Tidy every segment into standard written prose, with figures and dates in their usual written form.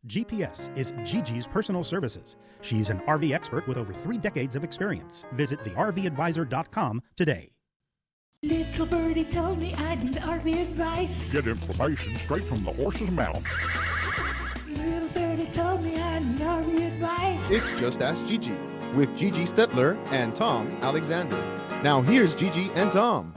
GPS is Gigi's personal services. She's an RV expert with over 3 decades of experience. Visit thervadvisor.com today. Little birdie told me I'd need RV advice. Get information straight from the horse's mouth. Little birdie told me I'd need RV advice. It's Just Ask Gigi with Gigi Stetler and Tom Alexander. Now here's Gigi and Tom.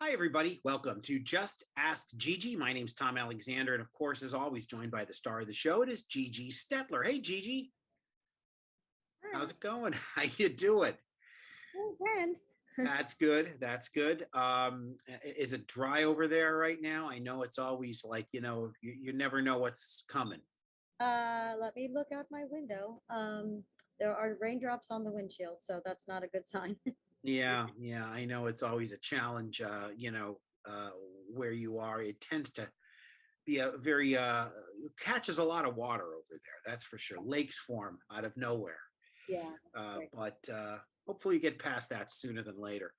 Hi, everybody. Welcome to Just Ask Gigi. My name's Tom Alexander, and of course, as always, joined by the star of the show, it is Gigi Stetler. Hey, Gigi. How's it going? How you doing? Good. That's good. That's good. Is it dry over there right now? I know it's always like, you never know what's coming. Let me look out my window. There are raindrops on the windshield, so that's not a good sign. Yeah, I know it's always a challenge, where you are. It tends to be a very, catches a lot of water over there. That's for sure. Lakes form out of nowhere. Yeah. Right. But hopefully you get past that sooner than later.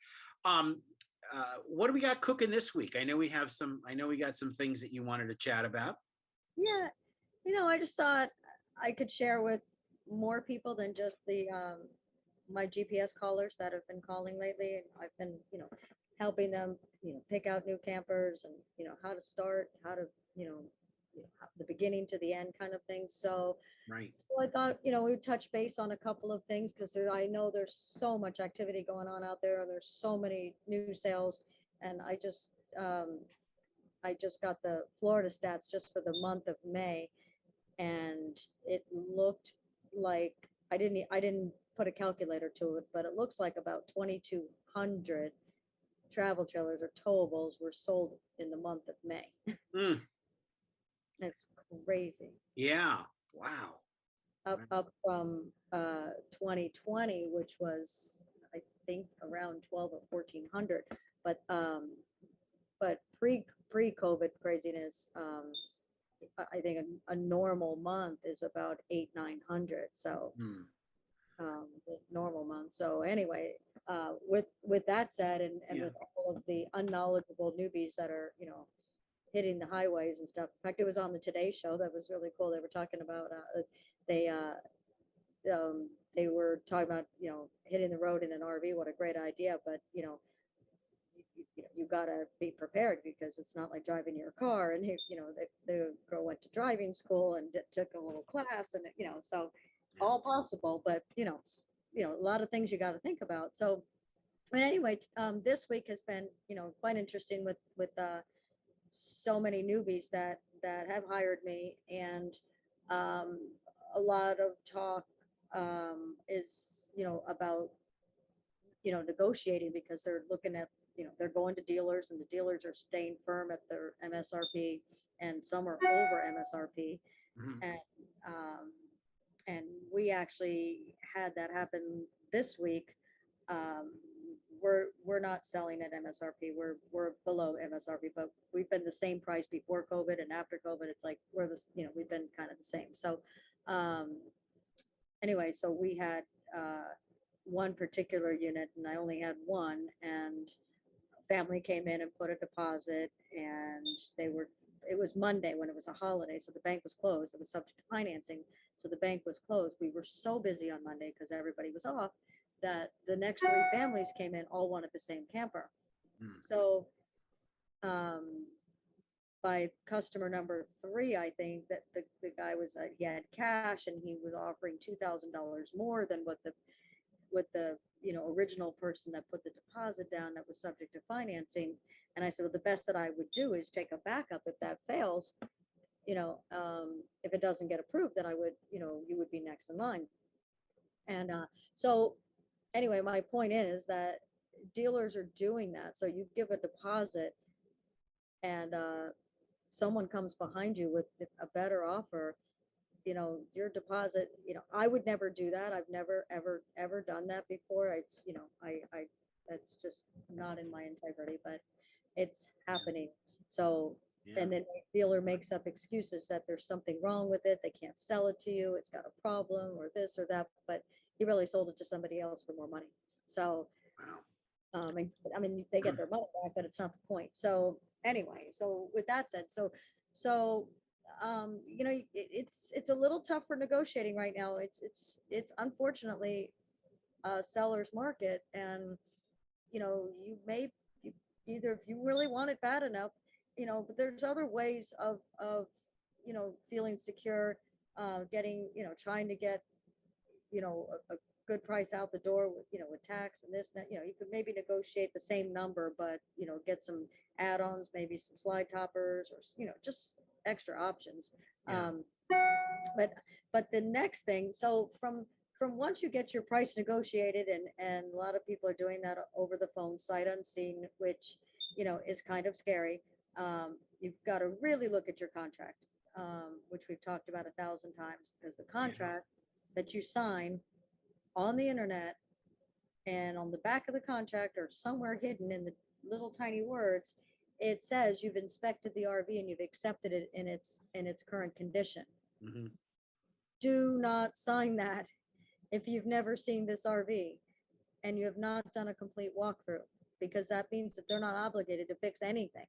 What do we got cooking this week? I know we got some things that you wanted to chat about. Yeah. I just thought I could share with more people than just the my GPS callers that have been calling lately. And I've been, helping them, pick out new campers and, how to start, how to, the beginning to the end kind of thing. So, Right. so I thought, we would touch base on a couple of things because I know there's so much activity going on out there and there's so many new sales. And I just got the Florida stats just for the month of May, and it looked like I didn't put a calculator to it, but it looks like about 2,200 travel trailers or towables were sold in the month of May. Mm, It's crazy. yeah. Wow. Up from 2020, which was I think around 12 or 1,400. But pre-COVID craziness, I think a normal month is about 800-900. So the normal month. So anyway, with that said, and Yeah. with all of the unknowledgeable newbies that are hitting the highways and stuff. In fact, it was on the Today Show. That was really cool. They were talking about they were talking about hitting the road in an RV. What a great idea! But you gotta be prepared because it's not like driving your car. And the girl went to driving school and took a little class, and so all possible. But a lot of things you got to think about. So, but anyway, this week has been quite interesting with so many newbies that have hired me, and a lot of talk is about negotiating because they're looking at they're going to dealers and the dealers are staying firm at their MSRP, and some are over MSRP. Mhm. And we actually had that happen this week. We're not selling at MSRP. We're below MSRP, but we've been the same price before COVID and after COVID. It's like we've been kind of the same. So anyway, so we had one particular unit, and I only had one, and family came in and put a deposit, and it was Monday when it was a holiday, so the bank was closed. It was subject to financing, so the bank was closed. We were so busy on Monday because everybody was off that the next 3 families came in, all wanted the same camper. Mm. So by customer number 3, I think that the guy was he had cash and he was offering $2,000 more than what the original person that put the deposit down that was subject to financing. And I said, well, the best that I would do is take a backup if that fails. If it doesn't get approved, then I would, you would be next in line. And so anyway, my point is that dealers are doing that. So you give a deposit and someone comes behind you with a better offer, your deposit, I would never do that. I've never, ever done that before. It's, I that's just not in my integrity, but it's happening. So, Yeah. and then the dealer makes up excuses that there's something wrong with it. They can't sell it to you. It's got a problem or this or that, but he really sold it to somebody else for more money. So, Wow. I mean, they get their money back, but it's not the point. So anyway, so with that said, so it's a little tough for negotiating right now. It's unfortunately a seller's market, and you may you, either if you really want it bad enough, but there's other ways of feeling secure, getting trying to get a good price out the door with with tax and this and that. You could maybe negotiate the same number, but get some add-ons, maybe some slide toppers, or just extra options. Yeah. um but the next thing, so from once you get your price negotiated, and a lot of people are doing that over the phone, sight unseen, which is kind of scary. You've got to really look at your contract, which we've talked about 1,000 times, because the contract that you sign on the internet, and on the back of the contract, or somewhere hidden in the little tiny words, it says you've inspected the RV and you've accepted it in its current condition. Hmm. Do not sign that if you've never seen this RV and you have not done a complete walkthrough, because that means that they're not obligated to fix anything.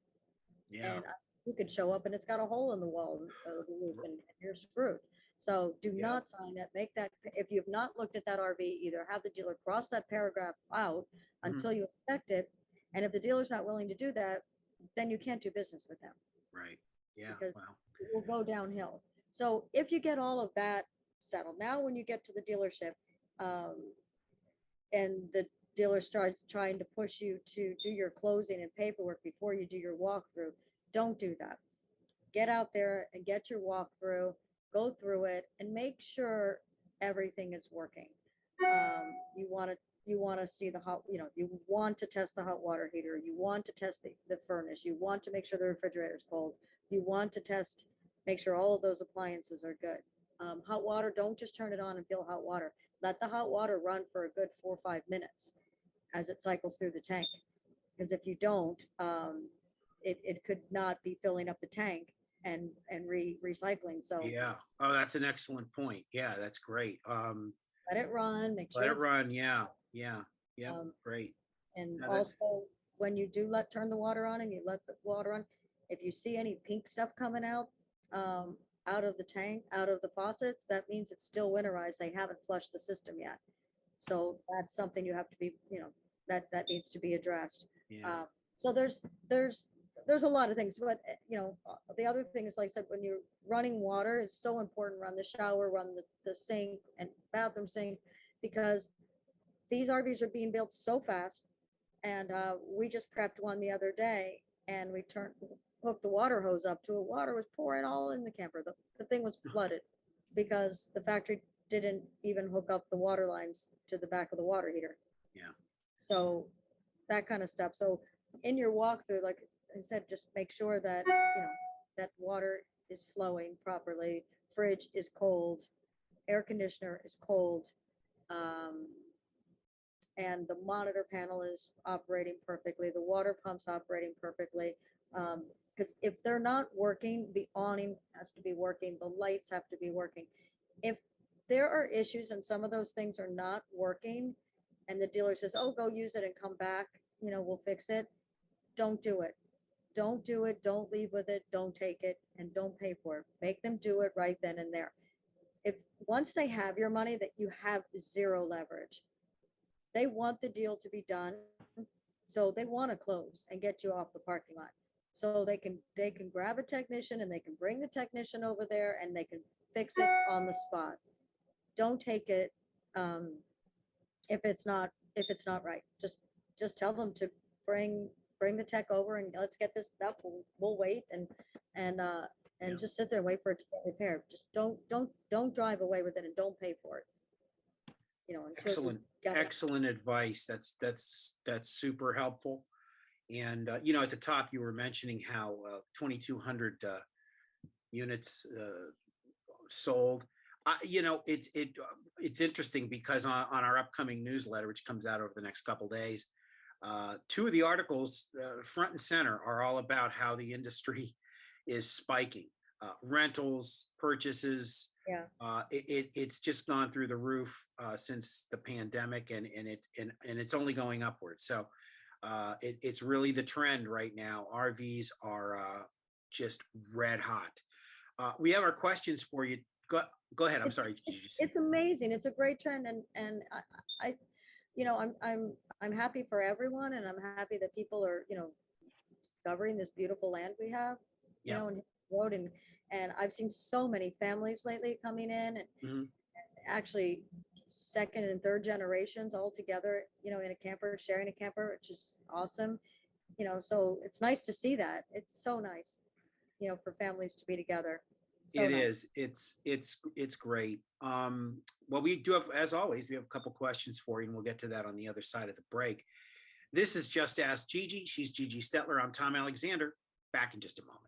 Yeah. And you could show up and it's got a hole in the wall of the roof, and you're screwed. So do Yep. not sign that. Make that, if you've not looked at that RV, either have the dealer cross that paragraph out Mhm. until you inspect it. And if the dealer's not willing to do that, then you can't do business with them, Right. Yeah. because Wow. it will go downhill. So if you get all of that settled, now when you get to the dealership, um, and the dealer starts trying to push you to do your closing and paperwork before you do your walkthrough, don't do that. Get out there and get your walkthrough, go through it, and make sure everything is working. You want to see the hot, you want to test the hot water heater, you want to test the furnace, you want to make sure the refrigerator's cold, you want to make sure all of those appliances are good. Hot water, don't just turn it on and feel hot water. Let the hot water run for a good 4 or 5 minutes as it cycles through the tank. Because if you don't, it could not be filling up the tank and recycling. So Yeah. Oh, that's an excellent point. Yeah, that's great. let it run, make Let sure it it's, run. Yeah. Yeah. Yep. um, Great. and No, that's also when you do turn the water on and you let the water on, if you see any pink stuff coming um, out of the tank, out of the faucets, that means it's still winterized. They haven't flushed the system yet. So that's something you have to be, that needs to be addressed. yeah. So there's a lot of things, but the other thing is, like I said, when you're running water, it's so important. Run the shower, run the sink and bathroom sink, because these RVs are being built so fast. And we just prepped one the other day, and we hooked the water hose up to it. Water was pouring all in the camper. The thing was flooded because the factory didn't even hook up the water lines to the back of the water heater. Yeah. So that kind of stuff. So in your walkthrough, like I said, just make sure that that water is flowing properly. Fridge is cold, air conditioner is cold, um, and the monitor panel is operating perfectly. The water pump's operating perfectly. Because if they're not working, the awning has to be working. The lights have to be working. If there are issues and some of those things are not working, and the dealer says, "Oh, go use it and come back, we'll fix it," don't do it. Don't do it. Don't leave with it. Don't take it, and don't pay for it. Make them do it right then and there. If once they have your money, that you have zero leverage. They want the deal to be done, so they want to close and get you off the parking lot. So they can grab a technician, and they can bring the technician over there, and they can fix it on the spot. Don't take it if it's not right. Just tell them to bring the tech over, and let's get this stuff. We'll wait and Yeah. just sit there and wait for it to get repaired. Just don't drive away with it, and don't pay for it. Until you Excellent. got it. Excellent advice. That's super helpful. And at the top, you were mentioning how 2,200 units sold. It's interesting because on our upcoming newsletter, which comes out over the next couple days, two of the articles front and center are all about how the industry is spiking. Rentals, purchases. Yeah. It's just gone through the roof since the pandemic, and it's only going upward. So It's really the trend right now. RVs are just red hot. We have our questions for you. Go ahead. I'm It's sorry. Did you just say? it's amazing. It's a great trend, and I I'm happy for everyone, and I'm happy that people are discovering this beautiful land we have, Yeah. and road and I've seen so many families lately coming in, and Mhm. actually second and third generations all together, in a camper, sharing a camper, which is awesome. So it's nice to see that. It's so nice, for families to be together. So It nice. is. It's great. Well, we do have, as always, we have a couple questions for you, and we'll get to that on the other side of the break. This is Just Ask Gigi. She's Gigi Stetler. I'm Tom Alexander. Back in just a moment.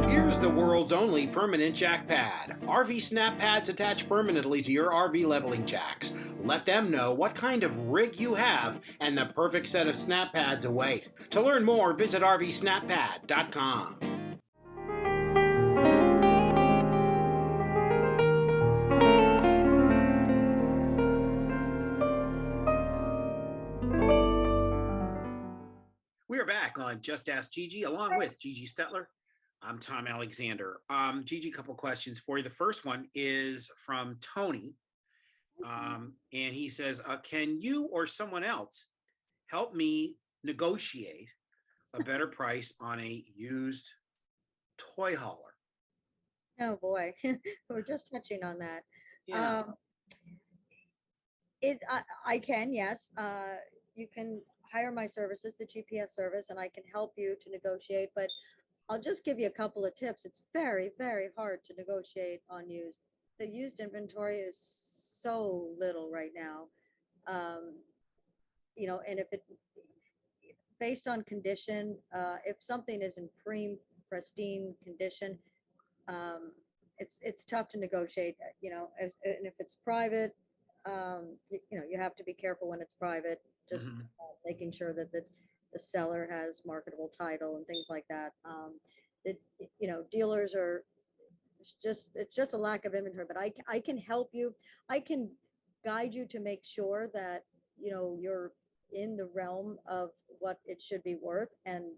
Here's the world's only permanent jack pad. RV snap pads attach permanently to your RV leveling jacks. Let them know what kind of rig you have, and the perfect set of snap pads await. To learn more, visit rvsnappad.com. We are back on Just Ask Gigi along with Gigi Stetler. I'm Tom Alexander. Gigi, a couple questions for you. The first one is from Tony. And he says, can you or someone else help me negotiate a better price on a used toy hauler? Oh boy, we're just touching on that. Yeah. I can, yes. You can hire my services, the GPS service, and I can help you to negotiate. But I'll just give you a couple of tips. It's very, very hard to negotiate on used. The used inventory is so little right now. Um, and if it based on condition, if something is in pristine condition, um, it's tough to negotiate. And if it's private, you have to be careful when it's private. Just Mhm. making sure that the seller has marketable title and things like that. It, dealers are it's just a lack of inventory. But I can help you. I can guide you to make sure that you're in the realm of what it should be worth, and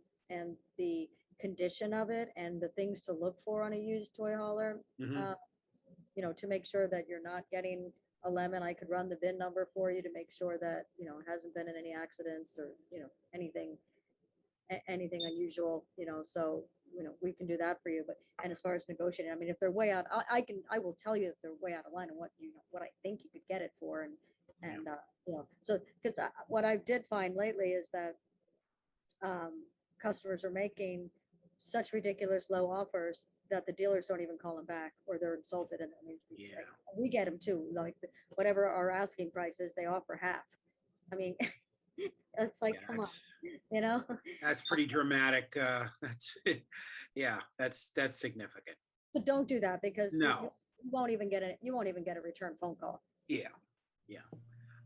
the condition of it, and the things to look for on a used toy hauler. Mhm. uh, to make sure that you're not getting a lemon. I could run the VIN number for you to make sure that it hasn't been in any accidents, or anything anything unusual. So we can do that for you. But and as far as negotiating, I mean, if they're way out, I will tell you if they're way out of line, and what I think you could get it for. And so because what I did find lately is that customers are making such ridiculous low offers that the dealers don't even call them back, or they're insulted. And I mean, Yeah. we get them too. Like whatever our asking price is, they offer half. I mean, it's like, Yeah, come on, you know? that's pretty dramatic. That's yeah, that's significant. So don't do that, because No. you won't even get a return phone call. Yeah. Yeah.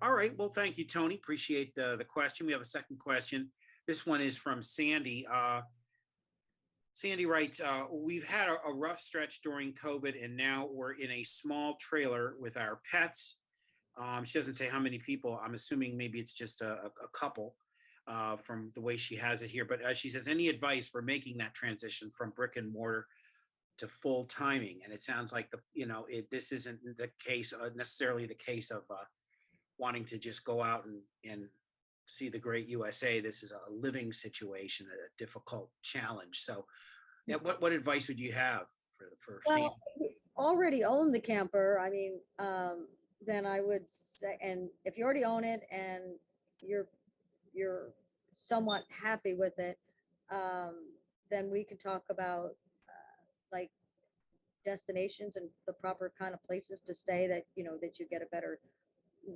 All right. Well, thank you, Tony. Appreciate the question. We have a second question. This one is from Sandy. Sandy writes, we've had a rough stretch during COVID, and now we're in a small trailer with our pets. She doesn't say how many people. I'm assuming maybe it's just a couple from the way she has it here. But she says, any advice for making that transition from brick and mortar to full timing? And it sounds like this isn't the case, necessarily the case of wanting to just go out and see the great USA. This is a living situation, a difficult challenge. So, yeah, what advice would you have for Sandy? Well, if you already own the camper, I mean, then I would say, and if you already own it and you're you're somewhat happy with it, um, then we could talk about like destinations and the proper kind of places to stay, that that you get a better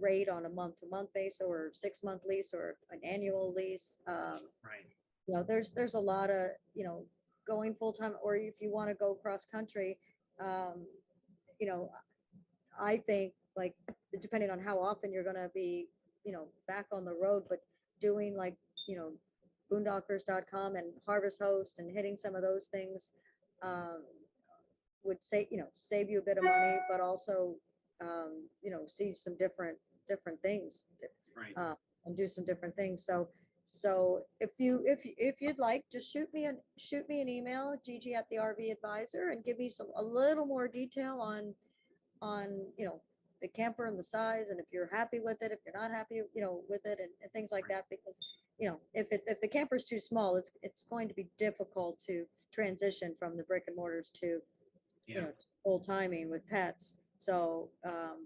rate on a month-to-month basis, or 6-month lease, or an annual lease. Right. There's a lot of going full time, or if you want to go cross country. um, you know I think, like, depending on how often you're going to be back on the road, but doing like you know boondockers.com and Harvest Host and hitting some of those things um, would save you a bit of money, but also see some different things Right. uh, and do some different things. So if you'd like, just shoot me an email, Gigi at the RV Advisor, and give me a little more detail on the camper and the size, and if you're happy with it, if you're not happy with it, and things like that, because if the camper's too small, it's going to be difficult to transition from the brick and mortars to Yeah. full timing with pets. So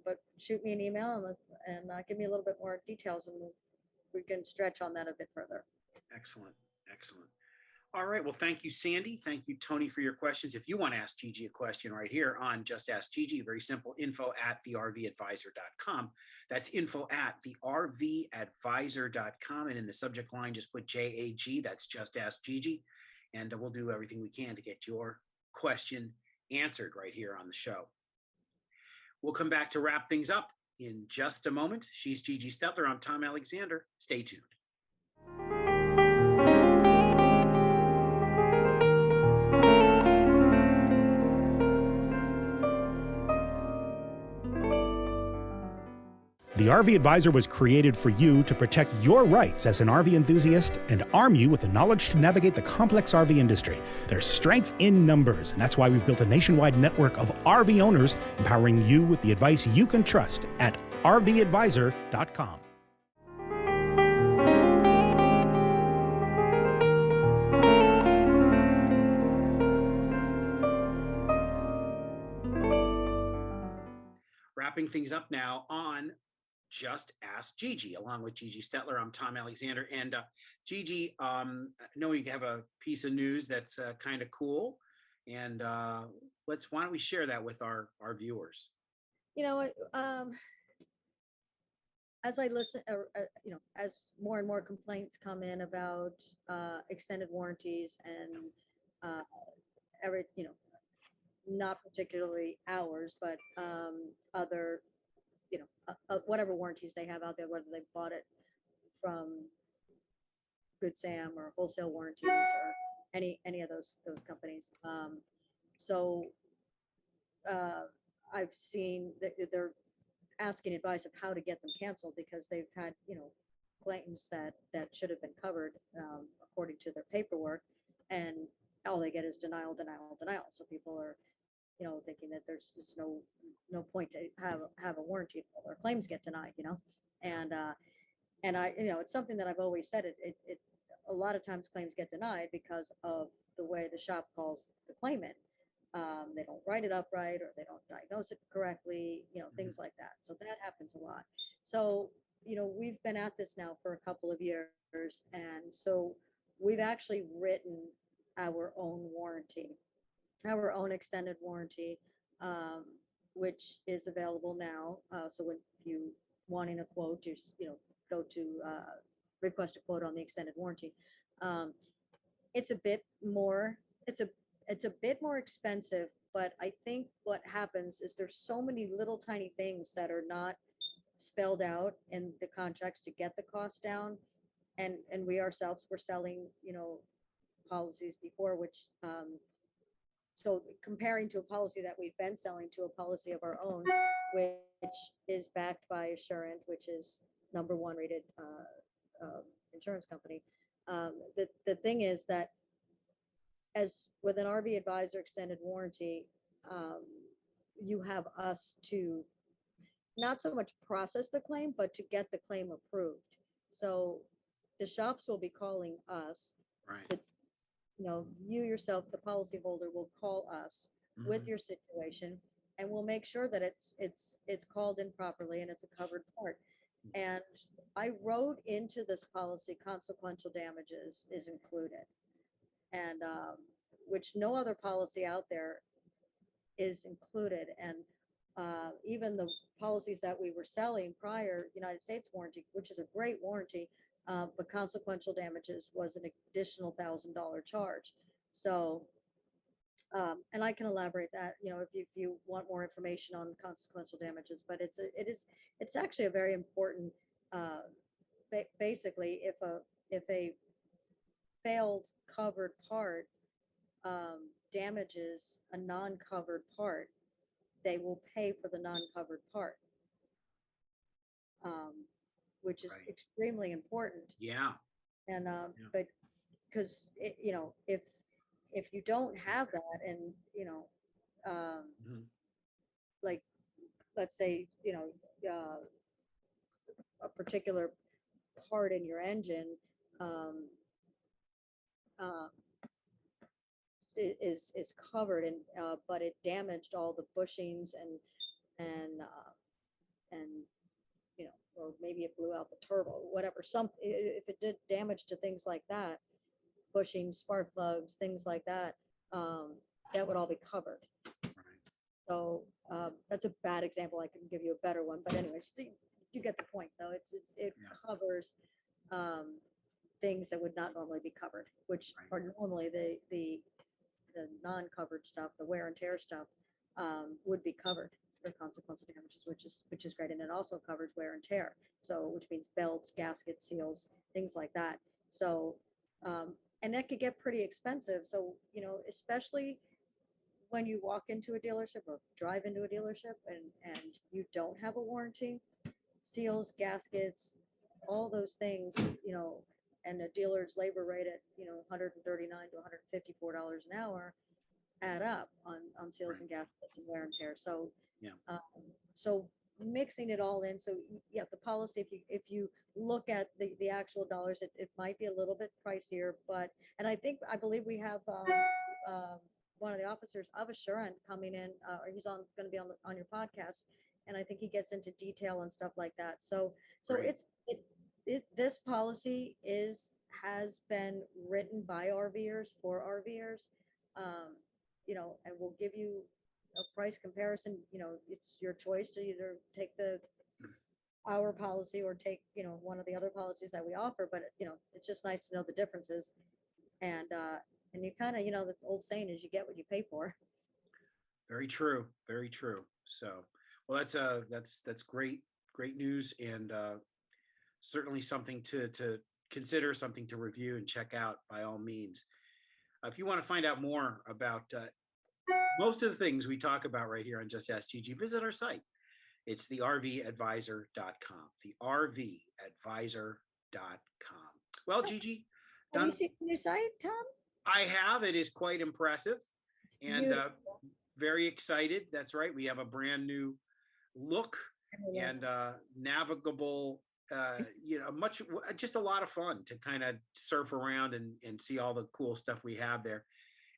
but shoot me an email and give me a little bit more details, and we can stretch on that a bit further. Excellent. Excellent. All right. Well, thank you, Sandy. Thank you, Tony, for your questions. If you want to ask Gigi a question right here on Just Ask Gigi, very simple, info@thervadvisor.com. That's info@thervadvisor.com. And in the subject line, just put JAG. That's Just Ask Gigi. And we'll do everything we can to get your question answered right here on the show. We'll come back to wrap things up in just a moment. She's Gigi Stetler. I'm Tom Alexander. Stay tuned. The RV Advisor was created for you to protect your rights as an RV enthusiast and arm you with the knowledge to navigate the complex RV industry. There's strength in numbers, and that's why we've built a nationwide network of RV owners empowering you with the advice you can trust at rvadvisor.com. Wrapping things up now on Just Ask Gigi, along with Gigi Stetler. I'm Tom Alexander. And Gigi, I know you have a piece of news that's kind of cool. And why don't we share that with our viewers? You know what? As I listen, as more and more complaints come in about extended warranties and every, not particularly ours, but other, whatever warranties they have out there, whether they bought it from Good Sam or wholesale warranties or any of those companies. So I've seen that they're asking advice of how to get them canceled because they've had claims that should have been covered according to their paperwork, and all they get is denial, denial, denial. So people are thinking that there's just no point to have a warranty until their claims get denied, and I it's something that I've always said. It a lot of times claims get denied because of the way the shop calls the claimant. They don't write it up right, or they don't diagnose it correctly, things like that. So that happens a lot. So we've been at this now for a couple of years, and so we've actually written our own warranty, our own extended warranty, which is available now. So when you wanting a quote, go to request a quote on the extended warranty. It's a bit more. It's a bit more expensive, but I think what happens is there's so many little tiny things that are not spelled out in the contracts to get the cost down, and we ourselves were selling policies before, which so comparing to a policy that we've been selling to a policy of our own, which is backed by Assurant, which is #1 rated insurance company. The thing is that as with an RV Advisor extended warranty, you have us to not so much process the claim, but to get the claim approved. So the shops will be calling us. Right. To, you yourself, the policyholder, will call us with your situation, and we'll make sure that it's called in properly and it's a covered part. And I wrote into this policy consequential damages is included, and which no other policy out there is included. And even the policies that we were selling prior, United States warranty, which is a great warranty, but consequential damages was an additional $1,000 charge. So, and I can elaborate that, if you want more information on consequential damages, but it's actually a very important, basically, if a failed covered part damages a non-covered part, they will pay for the non-covered part, um, which is Right. extremely important. Yeah. And Yeah. but because if you don't have that, and um, Mhm. like let's say a particular part in your engine um, uh, is covered and but it damaged all the bushings and or maybe it blew out the turbo, whatever. If it did damage to things like that, bushings, spark plugs, things like that, um, that would all be covered. Right. So that's a bad example. I can give you a better one, but anyways, you get the point though. It Yeah. covers um, things that would not normally be covered, which Right. are normally the non-covered stuff, the wear and tear stuff, would be covered for consequential damages, which is great, and it also covers wear and tear. So, which means belts, gaskets, seals, things like that. So, and that could get pretty expensive. So, especially when you walk into a dealership or drive into a dealership and you don't have a warranty, seals, gaskets, all those things, and a dealer's labor rate at, $139 to $154 an hour add up on seals Right. and gaskets and wear and tear. So, Yeah. so mixing it all in. So yeah, the policy, if you look at the actual dollars, it might be a little bit pricier, but, and I believe we have, one of the officers of Assurant coming in, or he's going to be on your podcast. And I think he gets into detail and stuff like that. So Great. this policy has been written by RVers for RVers. Um, and we'll give you a price comparison. It's your choice to either take our policy or take, one of the other policies that we offer, but it's just nice to know the differences. And you kind of, this old saying is you get what you pay for. Very true. Very true. So, well, that's great news, and certainly something to consider, something to review and check out by all means. If you want to find out more about most of the things we talk about right here on Just Ask GiGi, visit our site. It's the rvadvisor.com. The rvadvisor.com. Well, GiGi, Have you done. seen the new site, Tom? I have. It is quite impressive It's and beautiful. very excited. That's right. We have a brand new look and navigable, just a lot of fun to kind of surf around and see all the cool stuff we have there,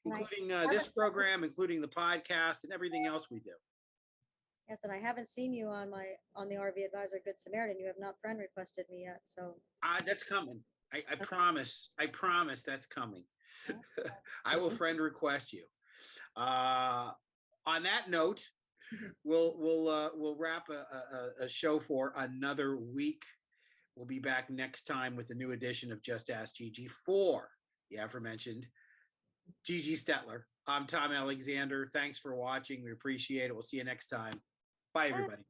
And I including haven't- this program, including the podcast and everything else we do. Yes, and I haven't seen you on the RV Advisor Good Samaritan. You have not friend requested me yet, so. That's coming. I promise. I promise that's coming. I will friend request you. On that note, we'll wrap a show for another week. We'll be back next time with a new edition of Just Ask GiGi for the aforementioned GiGi Stetler. I'm Tom Alexander. Thanks for watching. We appreciate it. We'll see you next time. Bye, everybody.